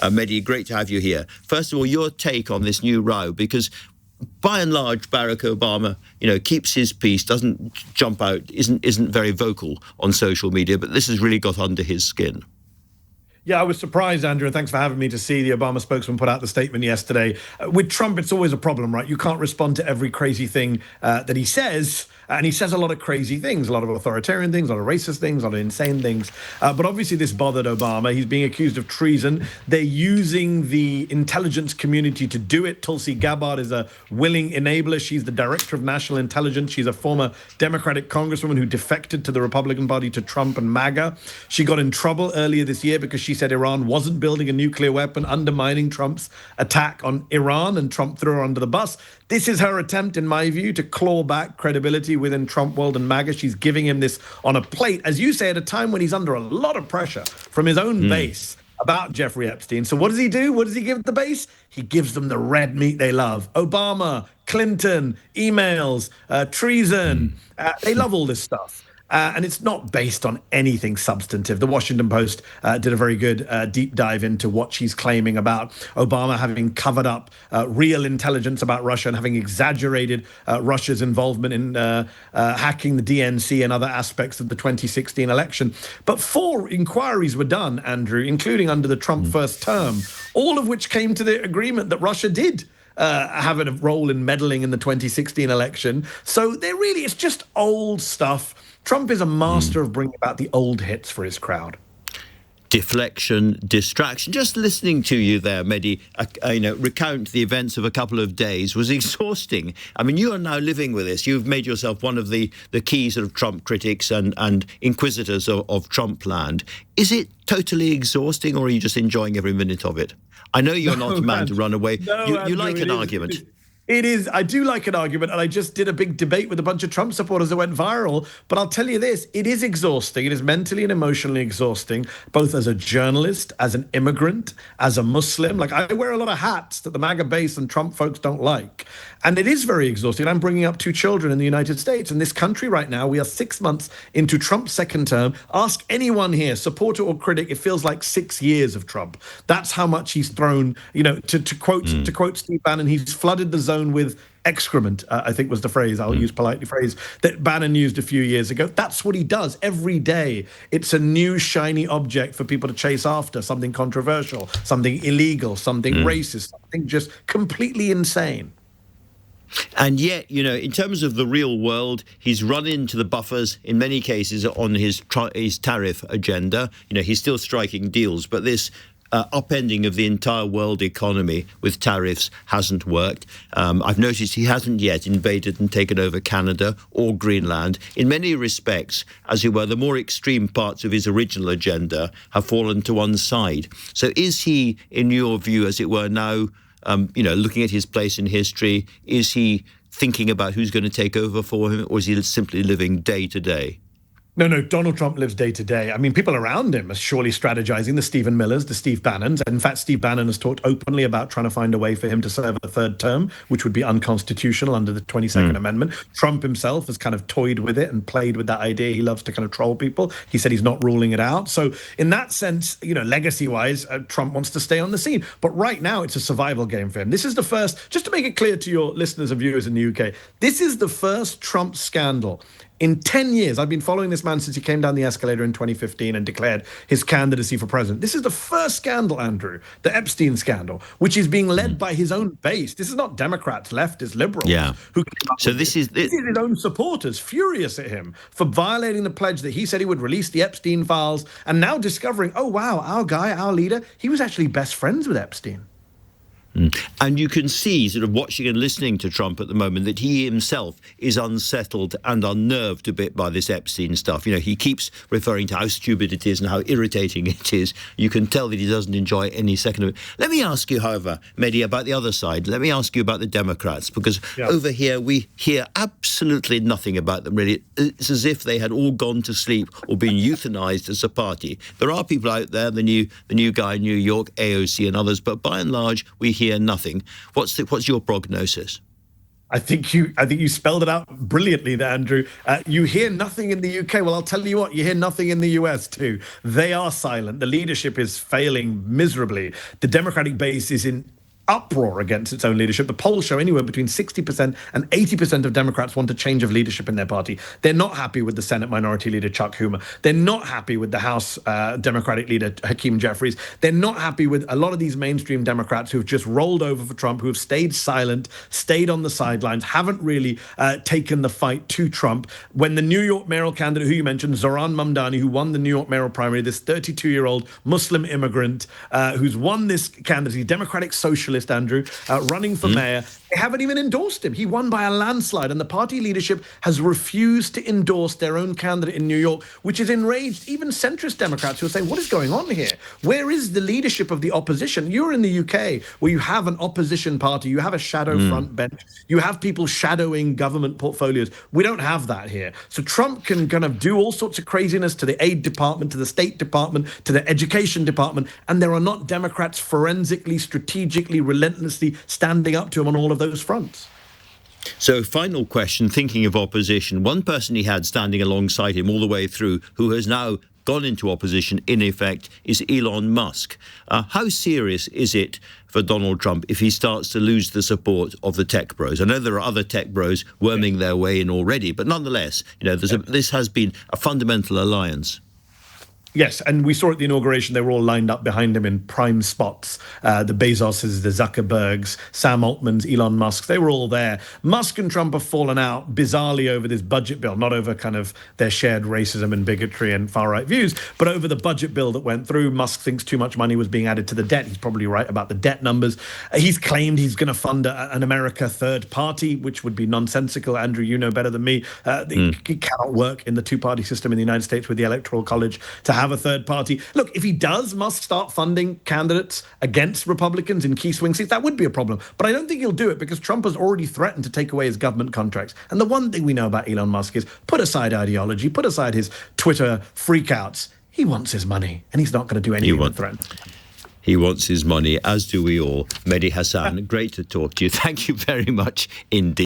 Mehdi, great to have you here. First of all, your take on this new row, because by and large, Barack Obama, keeps his peace, doesn't jump out, isn't very vocal on social media, but this has really got under his skin. Yeah, I was surprised, Andrew, and thanks for having me, to see the Obama spokesman put out the statement yesterday. With Trump, it's always a problem, right? You can't respond to every crazy thing that he says, and he says a lot of crazy things, a lot of authoritarian things, a lot of racist things, a lot of insane things. But obviously this bothered Obama. He's being accused of treason. They're using the intelligence community to do it. Tulsi Gabbard is a willing enabler. She's the director of national intelligence. She's a former Democratic congresswoman who defected to the Republican Party, to Trump and MAGA. She got in trouble earlier this year because she said Iran wasn't building a nuclear weapon, undermining Trump's attack on Iran, and Trump threw her under the bus. This is her attempt, in my view, to claw back credibility within Trump world and MAGA. She's giving him this on a plate, as you say, at a time when he's under a lot of pressure from his own base about Jeffrey Epstein. So what does he do? What does he give the base? He gives them the red meat they love. Obama, Clinton, emails, treason. They love all this stuff. And it's not based on anything substantive. The Washington Post did a very good deep dive into what she's claiming about Obama having covered up real intelligence about Russia and having exaggerated Russia's involvement in hacking the DNC and other aspects of the 2016 election. But 4 inquiries were done, Andrew, including under the Trump first term, all of which came to the agreement that Russia did have a role in meddling in the 2016 election. So it's just old stuff. Trump is a master of bringing about the old hits for his crowd. Deflection, distraction. Just listening to you there, Mehdi, recount the events of a couple of days was exhausting. I mean, you are now living with this. You've made yourself one of the key sort of Trump critics and inquisitors of Trump land. Is it totally exhausting, or are you just enjoying every minute of it? I know you're not a man to run away. You like an argument. It is. I do like an argument, and I just did a big debate with a bunch of Trump supporters that went viral. But I'll tell you this, it is exhausting. It is mentally and emotionally exhausting, both as a journalist, as an immigrant, as a Muslim. Like, I wear a lot of hats that the MAGA base and Trump folks don't like. And it is very exhausting. I'm bringing up 2 children in the United States. In this country right now, we are 6 months into Trump's second term. Ask anyone here, supporter or critic, it feels like 6 years of Trump. That's how much he's thrown, to quote Steve Bannon, he's flooded the zone with excrement, I think was the phrase, I'll use politely phrase, that Bannon used a few years ago. That's what he does every day. It's a new shiny object for people to chase after, something controversial, something illegal, something racist, something just completely insane. And yet, in terms of the real world, he's run into the buffers in many cases on his tariff agenda. He's still striking deals, but this upending of the entire world economy with tariffs hasn't worked. I've noticed he hasn't yet invaded and taken over Canada or Greenland. In many respects, as it were, the more extreme parts of his original agenda have fallen to one side. So is he, in your view, as it were, now, looking at his place in history, is he thinking about who's going to take over for him, or is he simply living day to day? No, Donald Trump lives day to day. I mean, people around him are surely strategizing, the Stephen Millers, the Steve Bannons. In fact, Steve Bannon has talked openly about trying to find a way for him to serve a 3rd term, which would be unconstitutional under the 22nd Amendment. Trump himself has kind of toyed with it and played with that idea. He loves to kind of troll people. He said he's not ruling it out. So in that sense, legacy-wise, Trump wants to stay on the scene. But right now, it's a survival game for him. This is the first, just to make it clear to your listeners and viewers in the UK, this is the first Trump scandal in 10 years. I've been following this man since he came down the escalator in 2015 and declared his candidacy for president. This is the first scandal, Andrew, the Epstein scandal, which is being led by his own base. This is not Democrats, leftists, liberals. Yeah. So this is his own supporters furious at him for violating the pledge that he said he would release the Epstein files, and now discovering, oh, wow, our guy, our leader, he was actually best friends with Epstein. And you can see, sort of watching and listening to Trump at the moment, that he himself is unsettled and unnerved a bit by this Epstein stuff. He keeps referring to how stupid it is and how irritating it is. You can tell that he doesn't enjoy any second of it. Let me ask you, however, Mehdi, about the other side. Let me ask you about the Democrats, because over here we hear absolutely nothing about them, really. It's as if they had all gone to sleep or been euthanized as a party. There are people out there, the new guy in New York, AOC and others, but by and large, we hear nothing. What's your prognosis? I think you spelled it out brilliantly there, Andrew. You hear nothing in the UK. Well, I'll tell you what, you hear nothing in the US too. They are silent. The leadership is failing miserably. The Democratic base is in uproar against its own leadership. The polls show anywhere between 60% and 80% of Democrats want a change of leadership in their party. They're not happy with the Senate Minority Leader, Chuck Schumer. They're not happy with the House Democratic Leader, Hakeem Jeffries. They're not happy with a lot of these mainstream Democrats who've just rolled over for Trump, who have stayed silent, stayed on the sidelines, haven't really taken the fight to Trump. When the New York mayoral candidate, who you mentioned, Zohran Mamdani, who won the New York mayoral primary, this 32-year-old Muslim immigrant who's won this candidacy, Democratic Socialist, Andrew, running for mayor. They haven't even endorsed him. He won by a landslide, and the party leadership has refused to endorse their own candidate in New York, which has enraged even centrist Democrats who are saying, what is going on here? Where is the leadership of the opposition? You're in the UK, where you have an opposition party, you have a shadow front bench, you have people shadowing government portfolios. We don't have that here. So Trump can kind of do all sorts of craziness to the aid department, to the State Department, to the education department, and there are not Democrats forensically, strategically, relentlessly standing up to him on all of those fronts. So, final question, thinking of opposition, one person he had standing alongside him all the way through, who has now gone into opposition, in effect, is Elon Musk. How serious is it for Donald Trump if he starts to lose the support of the tech bros? I know there are other tech bros worming their way in already, but nonetheless, this has been a fundamental alliance. Yes, and we saw at the inauguration, they were all lined up behind him in prime spots. The Bezoses, the Zuckerbergs, Sam Altmans, Elon Musk, they were all there. Musk and Trump have fallen out bizarrely over this budget bill, not over kind of their shared racism and bigotry and far-right views, but over the budget bill that went through. Musk thinks too much money was being added to the debt. He's probably right about the debt numbers. He's claimed he's going to fund an America third party, which would be nonsensical. Andrew, you know better than me. It cannot work in the two-party system in the United States with the Electoral College to have a third party. Look, if he does, Musk start funding candidates against Republicans in key swing seats, that would be a problem. But I don't think he'll do it because Trump has already threatened to take away his government contracts. And the one thing we know about Elon Musk is put aside ideology, put aside his Twitter freakouts. He wants his money, and he's not going to do anything to threaten. He wants his money, as do we all. Mehdi Hasan, great to talk to you. Thank you very much indeed.